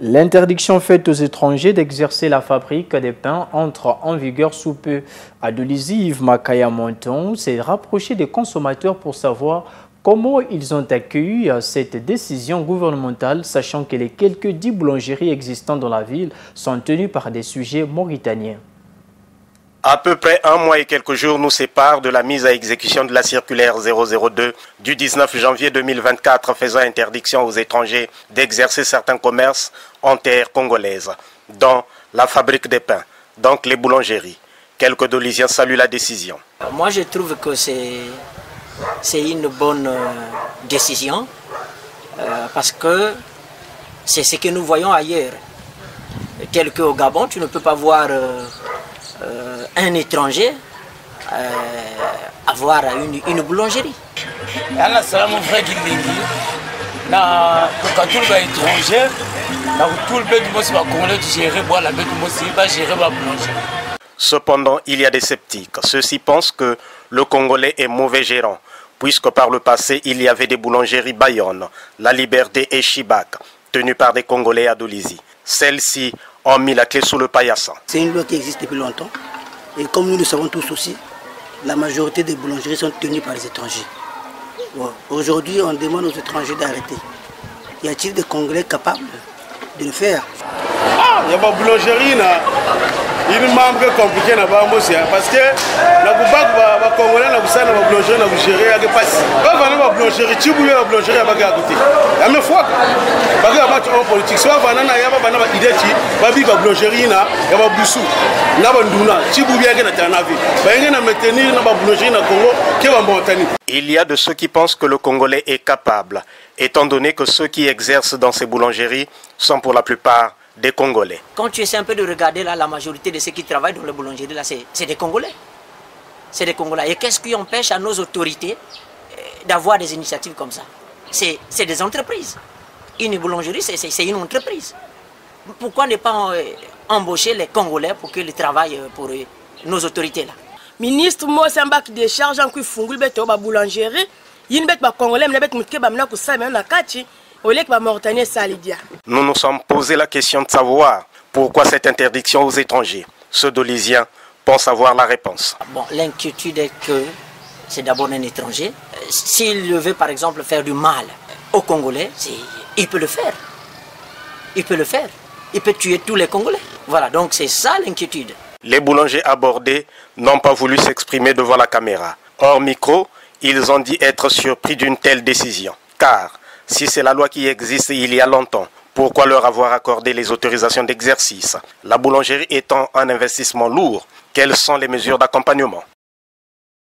L'interdiction faite aux étrangers d'exercer la fabrique des pains entre en vigueur sous peu. Adolizi Yves Makaya Monton s'est rapproché des consommateurs pour savoir comment ils ont accueilli cette décision gouvernementale, sachant que les quelques 10 boulangeries existantes dans la ville sont tenues par des sujets mauritaniens. À peu près un mois et quelques jours nous séparent de la mise à exécution de la circulaire 002 du 19 janvier 2024 faisant interdiction aux étrangers d'exercer certains commerces en terre congolaise, dont la fabrique des pains, donc les boulangeries. Quelques Dolisiens saluent la décision. Moi je trouve que c'est une bonne décision parce que c'est ce que nous voyons ailleurs. Tel qu'au Gabon, tu ne peux pas voir un étranger avoir une boulangerie. Cependant, il y a des sceptiques. Ceux-ci pensent que le Congolais est mauvais gérant, puisque par le passé, il y avait des boulangeries Bayonne, La Liberté et Chibak, tenues par des Congolais à Dolisie. Celles-ci ont mis la clé sous le paillasson. C'est une loi qui existe depuis longtemps. Et comme nous le savons tous aussi, la majorité des boulangeries sont tenues par les étrangers. Bon. Aujourd'hui, on demande aux étrangers d'arrêter. Y a-t-il des Congolais capables de le faire? Il y a une boulangerie, il y a un compliqué parce que les Congolais ont une boulangerie, ont géré avec passe. Quand on a une boulangerie, tu peux une boulangerie à côté. Il y a une fois, parce que en politique, soit on a une idée, il y a une boulangerie, il y a une boussou, il y a une douna, tu peux bien gagner ta navire. Il y a une boulangerie au Congo qui est en Montagne. Il y a de ceux qui pensent que le Congolais est capable, étant donné que ceux qui exercent dans ces boulangeries sont pour la plupart des Congolais. Quand tu essaies un peu de regarder là, la majorité de ceux qui travaillent dans les boulangeries, là, c'est des Congolais. C'est des Congolais. Et qu'est-ce qui empêche à nos autorités d'avoir des initiatives comme ça? C'est des entreprises. Une boulangerie, c'est une entreprise. Pourquoi ne pas embaucher les Congolais pour qu'ils travaillent pour nos autorités là? Ministre, moi, c'est un bac de charge en qui fungul bête au boulangerie. Il y a une bête Congolais, mais bête mutke bamna kusa mais on a kati. Nous nous sommes posé la question de savoir pourquoi cette interdiction aux étrangers. Ceux d'Olysien pensent avoir la réponse. Bon, l'inquiétude est que c'est d'abord un étranger. S'il veut par exemple faire du mal aux Congolais, il peut le faire. Il peut le faire. Il peut tuer tous les Congolais. Voilà, donc c'est ça l'inquiétude. Les boulangers abordés n'ont pas voulu s'exprimer devant la caméra. Hors micro, ils ont dit être surpris d'une telle décision. Car si c'est la loi qui existe il y a longtemps, pourquoi leur avoir accordé les autorisations d'exercice? La boulangerie étant un investissement lourd, quelles sont les mesures d'accompagnement?